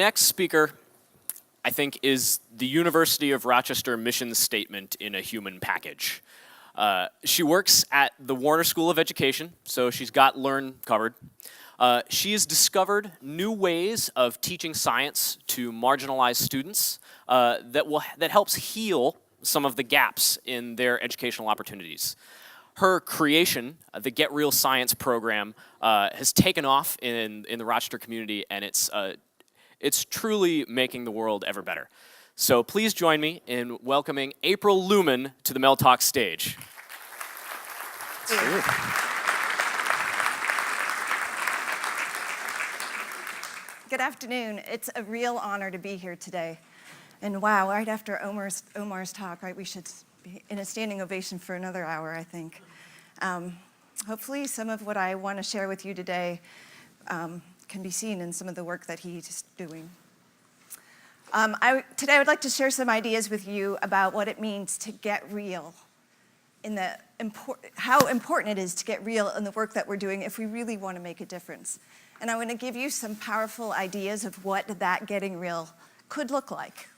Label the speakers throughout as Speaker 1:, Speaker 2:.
Speaker 1: next speaker, I think, is the University of Rochester mission statement in a human package. She works at the Warner School of Education, so she's got Learn covered. She has discovered new ways of teaching science to marginalized students that helps heal some of the gaps in their educational opportunities. Her creation, the Get Real Science program, has taken off in the Rochester community, and it's truly making the world ever better. So please join me in welcoming April Luehmann to the Mel Talk stage.
Speaker 2: Good afternoon. It's a real honor to be here today. And wow, right after Omar's talk, right, we should be in a standing ovation for another hour, I think. Hopefully some of what I want to share with you today can be seen in some of the work that he's doing. Today I would like to share some ideas with you about what it means to get real, how important it is to get real in the work that we're doing if we really want to make a difference. And I want to give you some powerful ideas of what that getting real could look like.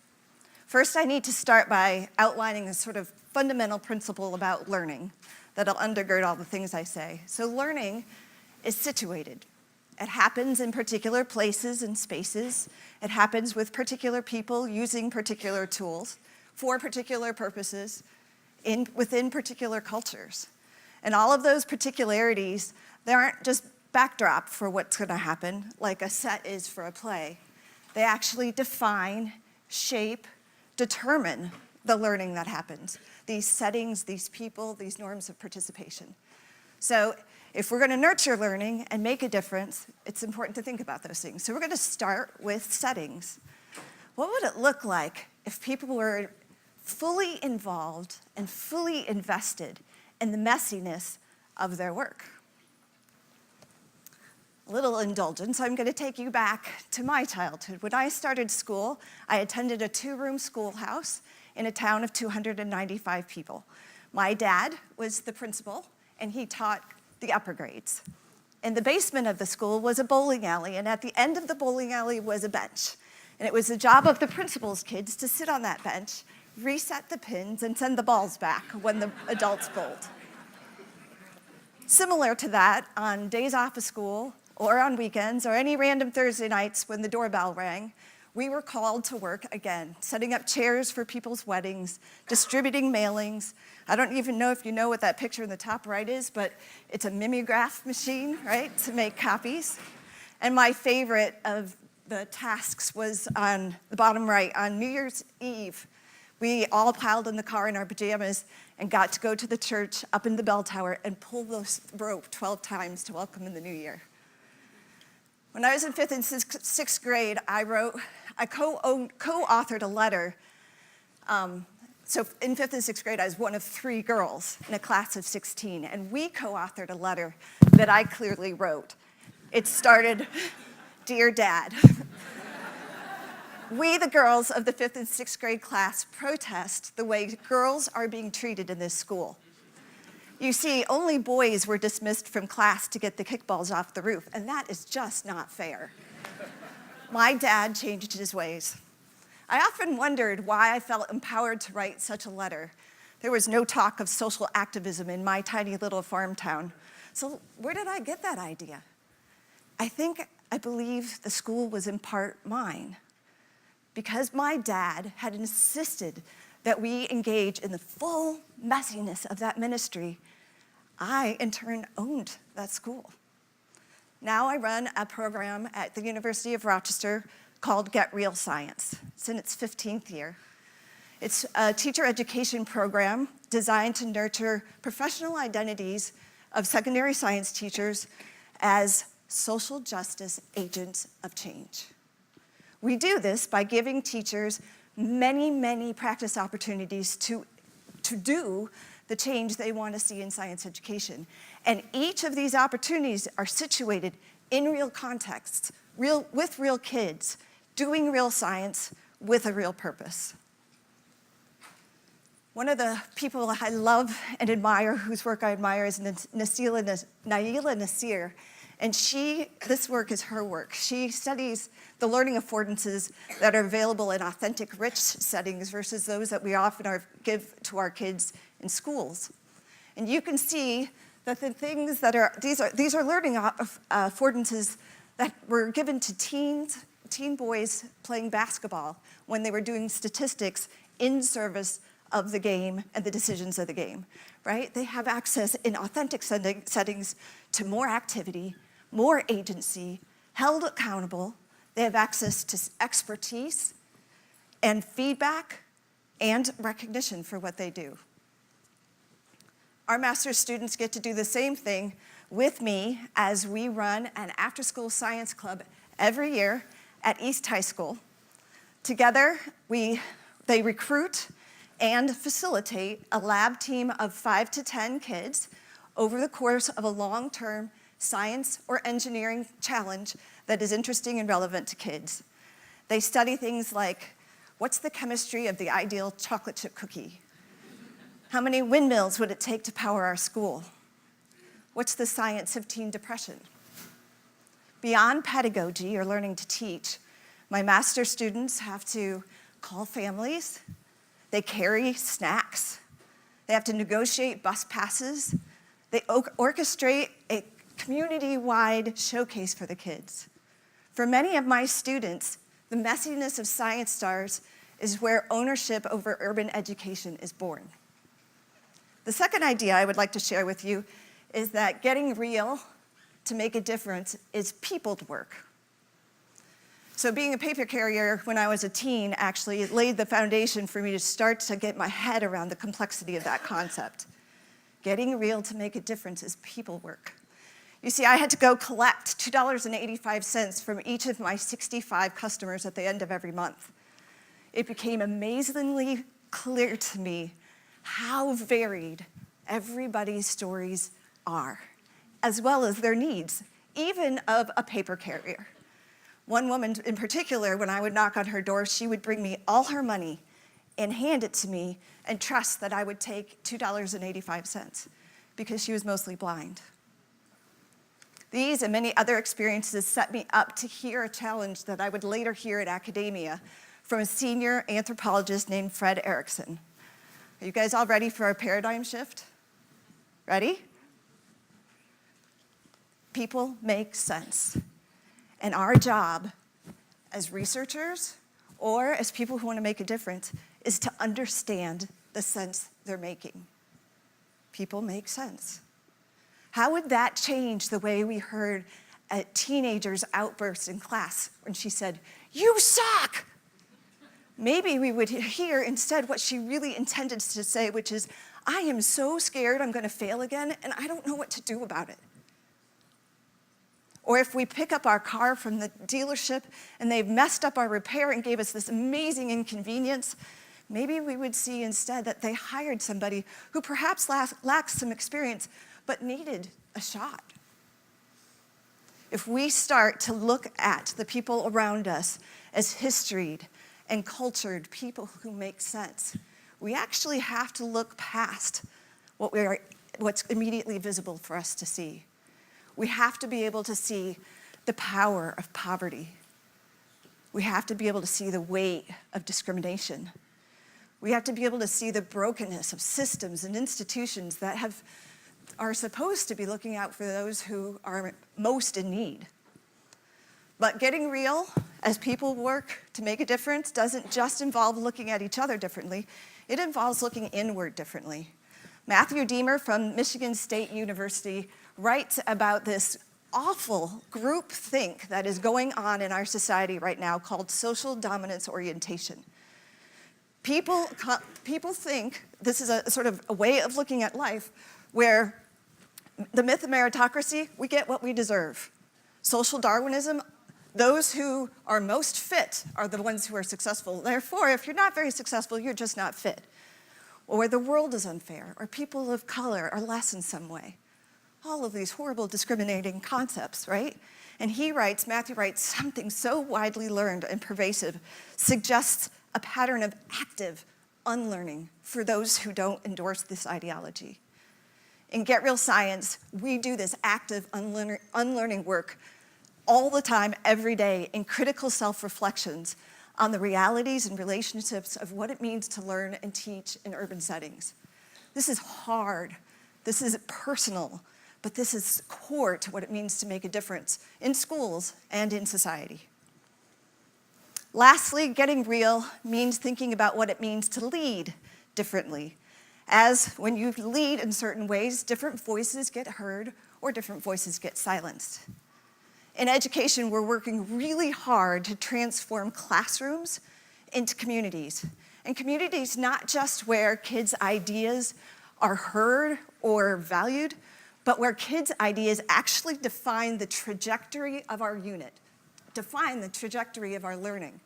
Speaker 2: First, I need to start by outlining a sort of fundamental principle about learning that'll undergird all the things I say. So learning is situated. It happens in particular places and spaces. It happens with particular people using particular tools for particular purposes within particular cultures. And all of those particularities, they aren't just backdrop for what's going to happen, like a set is for a play. They actually define, shape, determine the learning that happens. These settings, these people, these norms of participation. So if we're going to nurture learning and make a difference, it's important to think about those things. So we're going to start with settings. What would it look like if people were fully involved and fully invested in the messiness of their work? A little indulgence, I'm going to take you back to my childhood. When I started school, I attended a 2-room schoolhouse in a town of 295 people. My dad was the principal, and he taught the upper grades. In the basement of the school was a bowling alley, and at the end of the bowling alley was a bench. And it was the job of the principal's kids to sit on that bench, reset the pins, and send the balls back when the adults bowled. Similar to that, on days off of school, or on weekends, or any random Thursday nights when the doorbell rang, we were called to work again, setting up chairs for people's weddings, distributing mailings. I don't even know if you know what that picture in the top right is, but it's a mimeograph machine, right, to make copies. And my favorite of the tasks was on the bottom right. On New Year's Eve, we all piled in the car in our pajamas and got to go to the church up in the bell tower and pull the rope 12 times to welcome in the new year. When I was in 5th and 6th grade, I co-authored a letter. So in 5th and 6th grade, I was one of 3 girls in a class of 16, and we co-authored a letter that I clearly wrote. It started, "Dear Dad, we, the girls of the 5th and 6th grade class, protest the way girls are being treated in this school. You see, only boys were dismissed from class to get the kickballs off the roof, and that is just not fair. My dad changed his ways." I often wondered why I felt empowered to write such a letter. There was no talk of social activism in my tiny little farm town. So where did I get that idea? I believe the school was in part mine, because my dad had insisted that we engage in the full messiness of that ministry. I, in turn, owned that school. Now I run a program at the University of Rochester called Get Real Science. It's in its 15th year. It's a teacher education program designed to nurture professional identities of secondary science teachers as social justice agents of change. We do this by giving teachers many, many practice opportunities to do the change they want to see in science education. And each of these opportunities are situated in real contexts, with real kids, doing real science with a real purpose. One of the people I love and admire, whose work I admire, is Naila Nasir. And this work is her work. She studies the learning affordances that are available in authentic, rich settings versus those that we often give to our kids in schools. And you can see that the things that these are learning affordances that were given to teen boys playing basketball when they were doing statistics in service of the game and the decisions of the game, right? They have access in authentic settings to more activity, more agency, held accountable. They have access to expertise and feedback and recognition for what they do. Our master's students get to do the same thing with me as we run an after-school science club every year at East High School. Together, they recruit and facilitate a lab team of 5 to 10 kids over the course of a long-term science or engineering challenge that is interesting and relevant to kids. They study things like, what's the chemistry of the ideal chocolate chip cookie? How many windmills would it take to power our school? What's the science of teen depression? Beyond pedagogy or learning to teach, my master's students have to call families, they carry snacks, they have to negotiate bus passes, they orchestrate a community-wide showcase for the kids. For many of my students, the messiness of science stars is where ownership over urban education is born. The second idea I would like to share with you is that getting real to make a difference is peopled work. So being a paper carrier when I was a teen actually laid the foundation for me to start to get my head around the complexity of that concept. Getting real to make a difference is people work. You see, I had to go collect $2.85 from each of my 65 customers at the end of every month. It became amazingly clear to me how varied everybody's stories are, as well as their needs, even of a paper carrier. One woman in particular, when I would knock on her door, she would bring me all her money and hand it to me and trust that I would take $2.85 because she was mostly blind. These and many other experiences set me up to hear a challenge that I would later hear at academia from a senior anthropologist named Fred Erickson. Are you guys all ready for our paradigm shift? Ready? People make sense. And our job as researchers or as people who want to make a difference is to understand the sense they're making. People make sense. How would that change the way we heard a teenager's outburst in class when she said, "You suck"? Maybe we would hear instead what she really intended to say, which is, "I am so scared I'm going to fail again, and I don't know what to do about it." Or if we pick up our car from the dealership and they've messed up our repair and gave us this amazing inconvenience, maybe we would see instead that they hired somebody who perhaps lacks some experience but needed a shot. If we start to look at the people around us as historied and cultured people who make sense, we actually have to look past what's immediately visible for us to see. We have to be able to see the power of poverty. We have to be able to see the weight of discrimination. We have to be able to see the brokenness of systems and institutions that are supposed to be looking out for those who are most in need. But getting real as people work to make a difference doesn't just involve looking at each other differently. It involves looking inward differently. Matthew Deemer from Michigan State University writes about this awful group think that is going on in our society right now called social dominance orientation. People think this is a sort of a way of looking at life where the myth of meritocracy, we get what we deserve. Social Darwinism, those who are most fit are the ones who are successful. Therefore, if you're not very successful, you're just not fit. Or the world is unfair, or people of color are less in some way. All of these horrible discriminating concepts, right? And Matthew writes, something so widely learned and pervasive suggests a pattern of active unlearning for those who don't endorse this ideology. In Get Real Science, we do this active unlearning work all the time, every day, in critical self-reflections on the realities and relationships of what it means to learn and teach in urban settings. This is hard, this is personal, but this is core to what it means to make a difference in schools and in society. Lastly, getting real means thinking about what it means to lead differently. As when you lead in certain ways, different voices get heard or different voices get silenced. In education, we're working really hard to transform classrooms into communities. And communities not just where kids' ideas are heard or valued, but where kids' ideas actually define the trajectory of our unit, define the trajectory of our learning.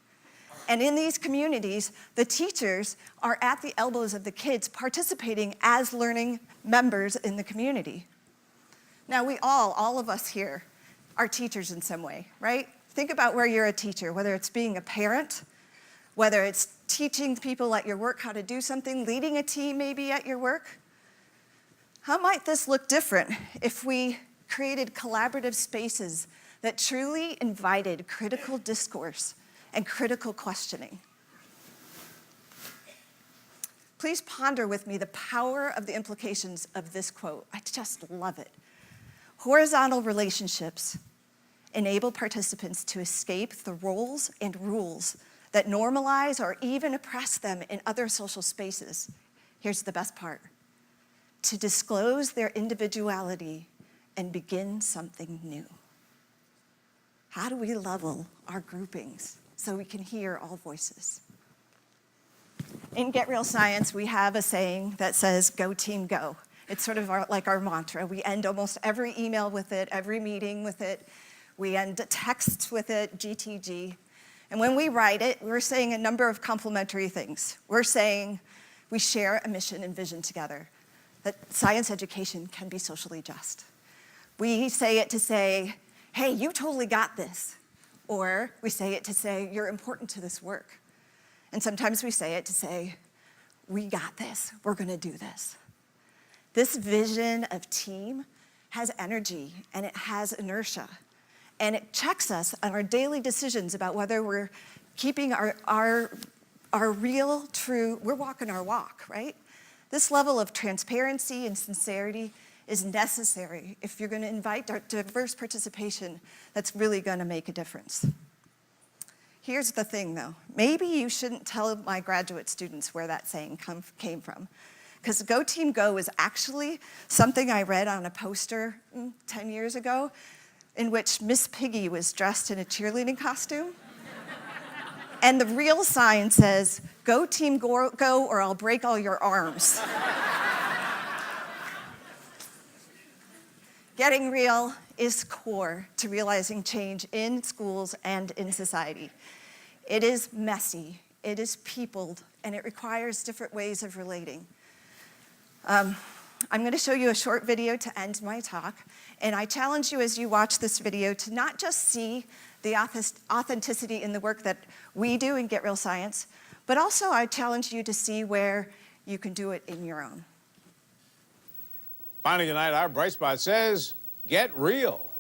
Speaker 2: And in these communities, the teachers are at the elbows of the kids, participating as learning members in the community. Now, we all of us here, are teachers in some way, right? Think about where you're a teacher, whether it's being a parent, whether it's teaching people at your work how to do something, leading a team maybe at your work. How might this look different if we created collaborative spaces that truly invited critical discourse and critical questioning? Please ponder with me the power of the implications of this quote. I just love it. Horizontal relationships enable participants to escape the roles and rules that normalize or even oppress them in other social spaces. Here's the best part: to disclose their individuality and begin something new. How do we level our groupings so we can hear all voices? In Get Real Science, we have a saying that says, "Go team, go." It's sort of like our mantra. We end almost every email with it, every meeting with it. We end texts with it, GTG. And when we write it, we're saying a number of complementary things. We're saying we share a mission and vision together, that science education can be socially just. We say it to say, hey, you totally got this. Or we say it to say, you're important to this work. And sometimes we say it to say, we got this, we're gonna do this. This vision of team has energy and it has inertia. And it checks us on our daily decisions about whether we're keeping our real, true, we're walking our walk, right? This level of transparency and sincerity is necessary if you're gonna invite diverse participation that's really gonna make a difference. Here's the thing though, maybe you shouldn't tell my graduate students where that saying came from, because Go Team Go is actually something I read on a poster 10 years ago, in which Miss Piggy was dressed in a cheerleading costume. And the real sign says, "Go team, go, or I'll break all your arms." Getting real is core to realizing change in schools and in society. It is messy, it is peopled, and it requires different ways of relating. I'm going to show you a short video to end my talk, and I challenge you as you watch this video to not just see the authenticity in the work that we do in Get Real Science, but also I challenge you to see where you can do it in your own.
Speaker 3: Finally tonight, our bright spot says, get real.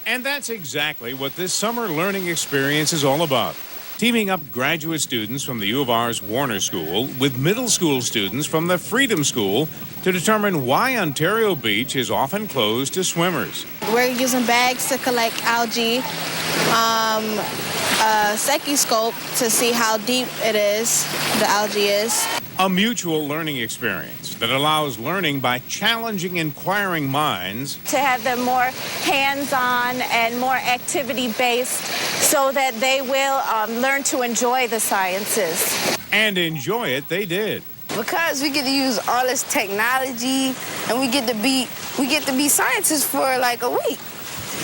Speaker 3: And that's exactly what this summer learning experience is all about. Teaming up graduate students from the U of R's Warner School with middle school students from the Freedom School to determine why Ontario Beach is often closed to swimmers.
Speaker 4: We're using bags to collect algae, a secuscope to see how deep it is, the algae is.
Speaker 3: A mutual learning experience that allows learning by challenging inquiring minds.
Speaker 5: To have them more hands-on and more activity-based so that they will learn to enjoy the sciences.
Speaker 3: And enjoy it they did.
Speaker 6: Because we get to use all this technology and we get to be scientists for like a week.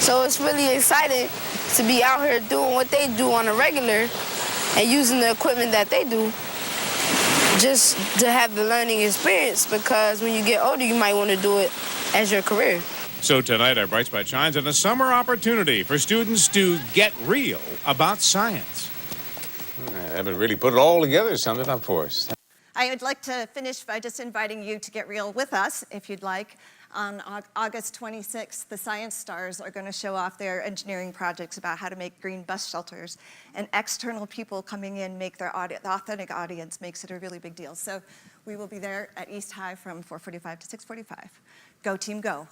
Speaker 6: So it's really exciting to be out here doing what they do on a regular and using the equipment that they do, just to have the learning experience, because when you get older, you might want to do it as your career.
Speaker 3: So tonight, our Bright Spot shines on a summer opportunity for students to get real about science.
Speaker 7: I haven't really put it all together, summed it up for us.
Speaker 2: I would like to finish by just inviting you to get real with us, if you'd like. On August 26th, the Science Stars are going to show off their engineering projects about how to make green bus shelters, and external people coming in make the authentic audience makes it a really big deal. So we will be there at East High from 4:45 to 6:45. Go team, go.